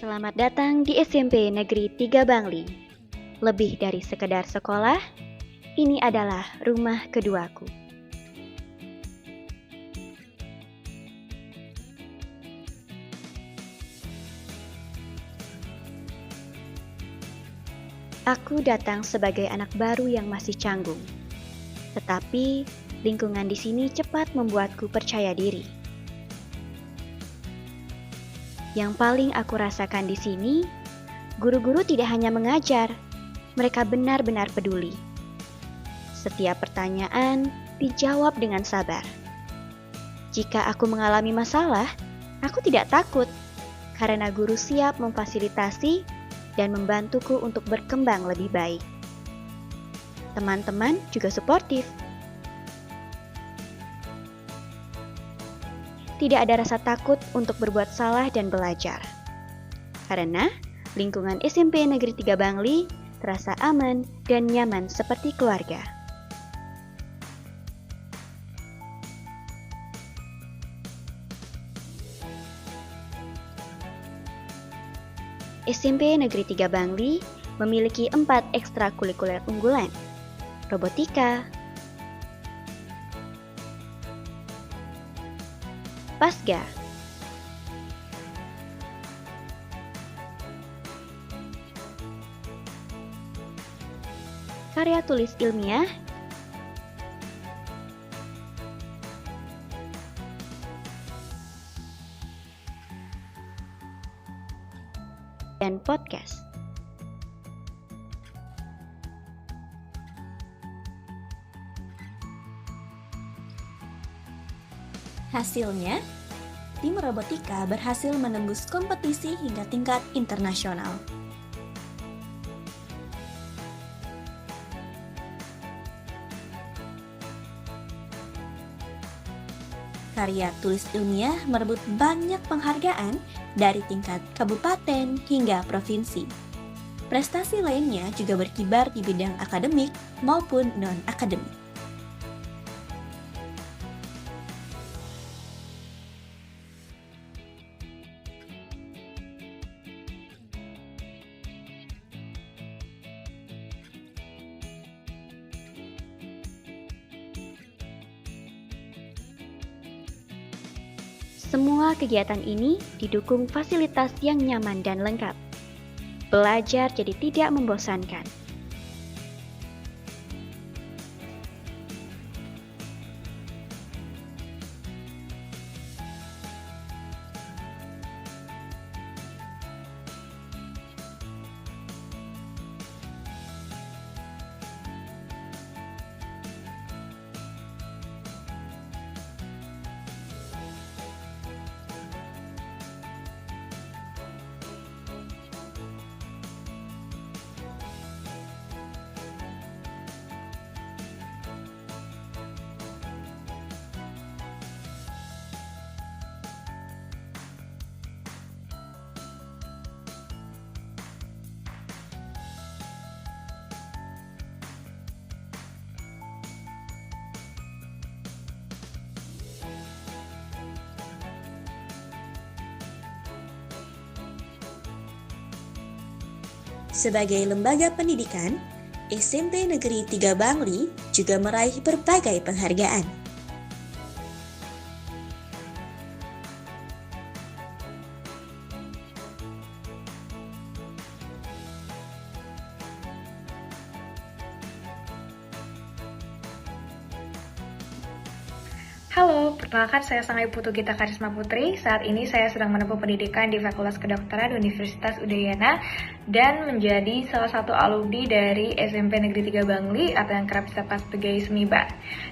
Selamat datang di SMP Negeri 3 Bangli. Lebih dari sekedar sekolah, ini adalah rumah keduaku. Aku datang sebagai anak baru yang masih canggung. Tetapi lingkungan di sini cepat membuatku percaya diri. Yang paling aku rasakan di sini, guru-guru tidak hanya mengajar, mereka benar-benar peduli. Setiap pertanyaan dijawab dengan sabar. Jika aku mengalami masalah, aku tidak takut, karena guru siap memfasilitasi dan membantuku untuk berkembang lebih baik. Teman-teman juga suportif. Tidak ada rasa takut untuk berbuat salah dan belajar. Karena lingkungan SMP Negeri 3 Bangli terasa aman dan nyaman seperti keluarga. SMP Negeri 3 Bangli memiliki 4 ekstrakurikuler unggulan: robotika, Pasga, karya tulis ilmiah, dan podcast. Hasilnya, tim robotika berhasil menembus kompetisi hingga tingkat internasional. Karya tulis ilmiah merebut banyak penghargaan dari tingkat kabupaten hingga provinsi. Prestasi lainnya juga berkibar di bidang akademik maupun non-akademik. Semua kegiatan ini didukung fasilitas yang nyaman dan lengkap. Belajar jadi tidak membosankan. Sebagai lembaga pendidikan, SMP Negeri 3 Bangli juga meraih berbagai penghargaan. Halo, perkenalkan saya Sanggai Putu Gita Karisma Putri. Saat ini saya sedang menempuh pendidikan di Fakultas Kedokteran Universitas Udayana dan menjadi salah satu alumni dari SMP Negeri 3 Bangli atau yang kerap disapa sebagai SMIBA.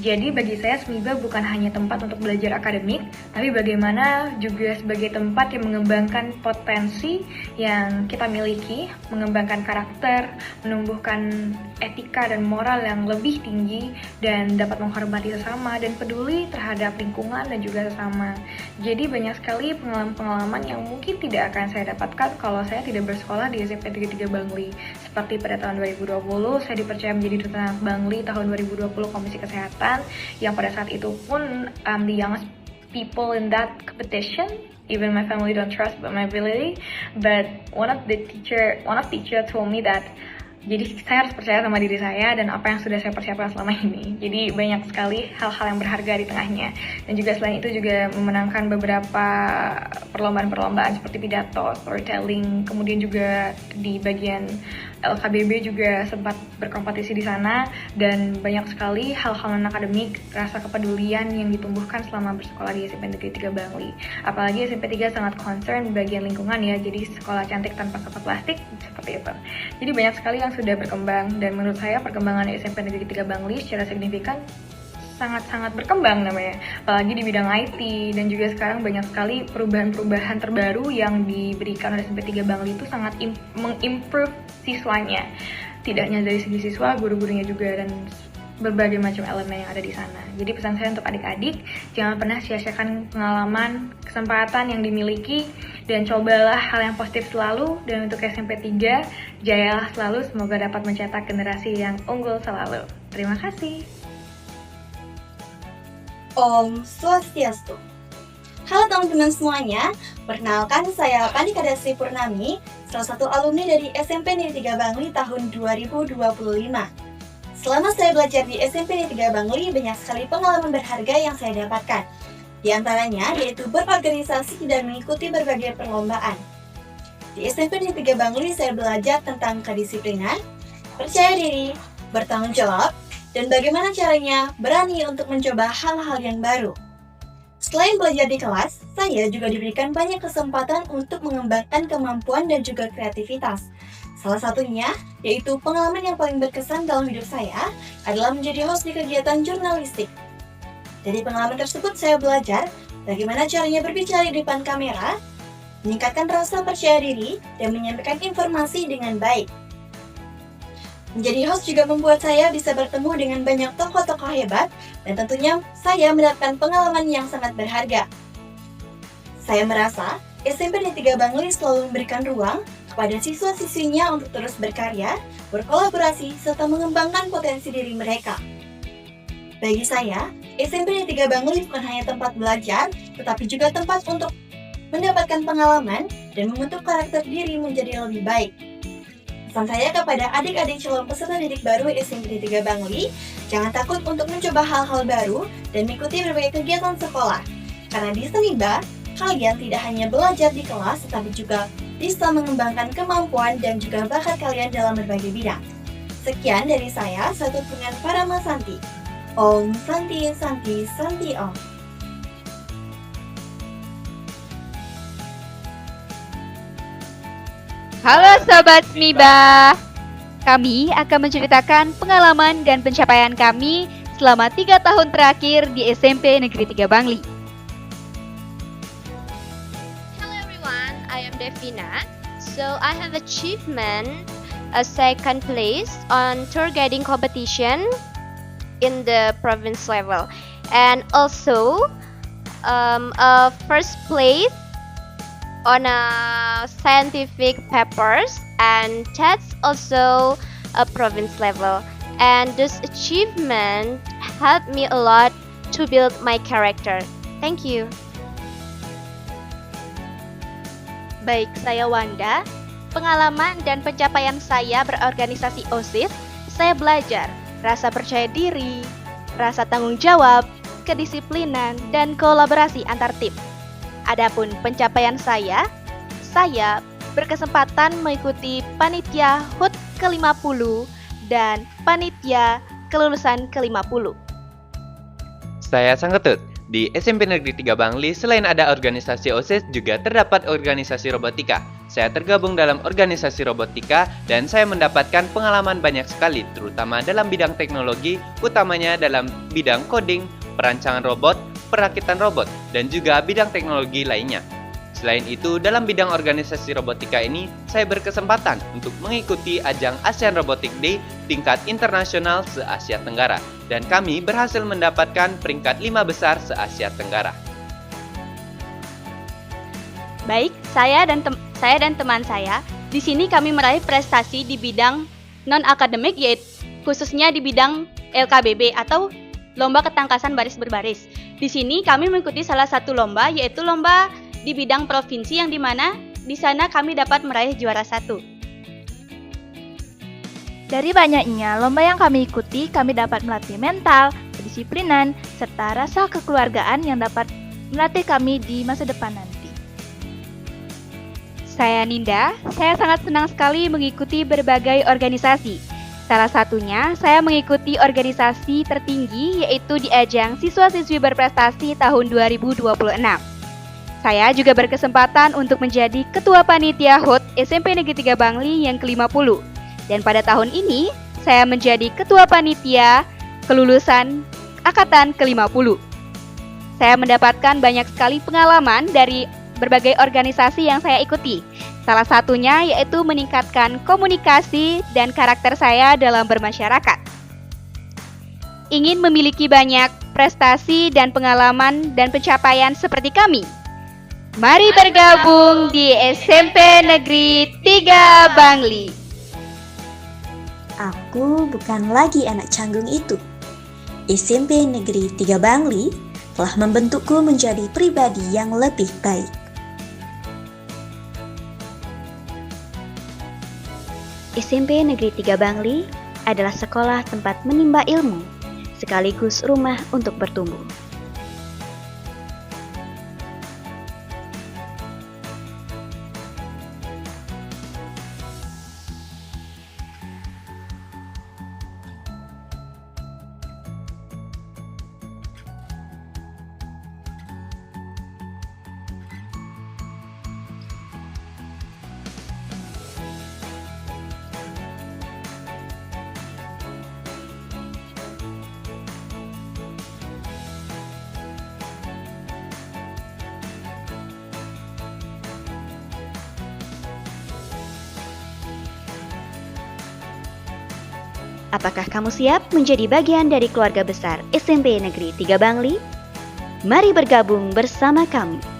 Jadi bagi saya SMIBA bukan hanya tempat untuk belajar akademik, tapi bagaimana juga sebagai tempat yang mengembangkan potensi yang kita miliki, mengembangkan karakter, menumbuhkan etika dan moral yang lebih tinggi dan dapat menghormati sesama dan peduli terhadap lingkungan dan juga sesama. Jadi banyak sekali pengalaman-pengalaman yang mungkin tidak akan saya dapatkan kalau saya tidak bersekolah di SMP Negeri 3 Bangli. Seperti pada tahun 2020 saya dipercaya menjadi Duta Anak Bangli, tahun 2020 Komisi Kesehatan yang pada saat itu pun The Youngest people in that competition. Even my family don't trust but my ability. But one of teacher told me that jadi saya harus percaya sama diri saya dan apa yang sudah saya persiapkan selama ini. Jadi banyak sekali hal-hal yang berharga di tengahnya. Dan juga selain itu juga memenangkan beberapa perlombaan-perlombaan seperti pidato, storytelling, kemudian juga di bagian LKBB juga sempat berkompetisi di sana, dan banyak sekali hal-hal non-akademik, rasa kepedulian yang ditumbuhkan selama bersekolah di SMP Negeri 3 Bangli. Apalagi SMP 3 sangat concern di bagian lingkungan ya, jadi sekolah cantik tanpa sampah plastik, seperti itu. Jadi banyak sekali yang sudah berkembang, dan menurut saya perkembangan SMP Negeri 3 Bangli secara signifikan sangat-sangat berkembang namanya, apalagi di bidang IT, dan juga sekarang banyak sekali perubahan-perubahan terbaru yang diberikan oleh SMP 3 Bangli itu sangat mengimprove siswanya, tidak hanya dari segi siswa, guru-gurunya juga, dan berbagai macam elemen yang ada di sana. Jadi pesan saya untuk adik-adik, jangan pernah sia-siakan pengalaman, kesempatan yang dimiliki, dan cobalah hal yang positif selalu. Dan untuk SMP 3, jayalah selalu, semoga dapat mencetak generasi yang unggul selalu. Terima kasih. Om Swastiastu. Halo teman-teman semuanya, perkenalkan saya Panika Dasri Purnami, salah satu alumni dari SMP Negeri 3 Bangli tahun 2025. Selama saya belajar di SMP Negeri 3 Bangli, banyak sekali pengalaman berharga yang saya dapatkan. Di antaranya yaitu berorganisasi dan mengikuti berbagai perlombaan. Di SMP Negeri 3 Bangli saya belajar tentang kedisiplinan, percaya diri, bertanggung jawab, dan bagaimana caranya berani untuk mencoba hal-hal yang baru. Selain belajar di kelas, saya juga diberikan banyak kesempatan untuk mengembangkan kemampuan dan juga kreativitas. Salah satunya, yaitu pengalaman yang paling berkesan dalam hidup saya adalah menjadi host di kegiatan jurnalistik. Dari pengalaman tersebut saya belajar bagaimana caranya berbicara di depan kamera, meningkatkan rasa percaya diri, dan menyampaikan informasi dengan baik. Menjadi host juga membuat saya bisa bertemu dengan banyak tokoh-tokoh hebat, dan tentunya saya mendapatkan pengalaman yang sangat berharga. Saya merasa SMP Negeri 3 Bangli selalu memberikan ruang kepada siswa-siswinya untuk terus berkarya, berkolaborasi, serta mengembangkan potensi diri mereka. Bagi saya, SMP Negeri 3 Bangli bukan hanya tempat belajar, tetapi juga tempat untuk mendapatkan pengalaman dan membentuk karakter diri menjadi lebih baik. Pesan saya kepada adik-adik calon peserta didik baru SMP 3 Bangli, jangan takut untuk mencoba hal-hal baru dan mengikuti berbagai kegiatan sekolah. Karena di Seniba, kalian tidak hanya belajar di kelas, tetapi juga bisa mengembangkan kemampuan dan juga bakat kalian dalam berbagai bidang. Sekian dari saya, satu dengan Parama Santi. Om Santi Santi Santi Om. Halo Sobat Smiba, kami akan menceritakan pengalaman dan pencapaian kami selama 3 tahun terakhir di SMP Negeri 3 Bangli. Hello everyone, I am Devina. So I have achievement a second place on tour guiding competition in the province level, and also a first place on scientific papers, and that's also a province level. And this achievement helped me a lot to build my character. Thank you. Baik, saya Wanda. Pengalaman dan pencapaian saya berorganisasi OSIS, saya belajar rasa percaya diri, rasa tanggung jawab, kedisiplinan, dan kolaborasi antar tim. Adapun pencapaian saya berkesempatan mengikuti panitia HUT ke-50 dan panitia kelulusan ke-50. Saya Sang Ketut. Di SMP Negeri 3 Bangli, selain ada organisasi OSIS, juga terdapat organisasi robotika. Saya tergabung dalam organisasi robotika dan saya mendapatkan pengalaman banyak sekali, terutama dalam bidang teknologi, utamanya dalam bidang coding, perancangan robot, perakitan robot, dan juga bidang teknologi lainnya. Selain itu, dalam bidang organisasi robotika ini, saya berkesempatan untuk mengikuti ajang ASEAN Robotic Day tingkat internasional se-Asia Tenggara, dan kami berhasil mendapatkan peringkat 5 besar se-Asia Tenggara. Baik, saya dan teman saya, di sini kami meraih prestasi di bidang non-akademik, yaitu khususnya di bidang LKBB atau lomba ketangkasan baris berbaris. Di sini kami mengikuti salah satu lomba, yaitu lomba di bidang provinsi yang dimana di sana kami dapat meraih juara 1. Dari banyaknya lomba yang kami ikuti, kami dapat melatih mental, kedisiplinan, serta rasa kekeluargaan yang dapat melatih kami di masa depan nanti. Saya Ninda, saya sangat senang sekali mengikuti berbagai organisasi. Salah satunya, saya mengikuti organisasi tertinggi yaitu di ajang Siswa-siswi berprestasi tahun 2026. Saya juga berkesempatan untuk menjadi Ketua Panitia HUT SMP Negeri 3 Bangli yang ke-50. Dan pada tahun ini, saya menjadi Ketua Panitia Kelulusan Angkatan ke-50. Saya mendapatkan banyak sekali pengalaman dari berbagai organisasi yang saya ikuti. Salah satunya yaitu meningkatkan komunikasi dan karakter saya dalam bermasyarakat. Ingin memiliki banyak prestasi dan pengalaman dan pencapaian seperti kami? Mari bergabung di SMP Negeri 3 Bangli. Aku bukan lagi anak canggung itu. SMP Negeri 3 Bangli telah membentukku menjadi pribadi yang lebih baik. SMP Negeri 3 Bangli adalah sekolah tempat menimba ilmu, sekaligus rumah untuk bertumbuh. Apakah kamu siap menjadi bagian dari keluarga besar SMP Negeri 3 Bangli? Mari bergabung bersama kami.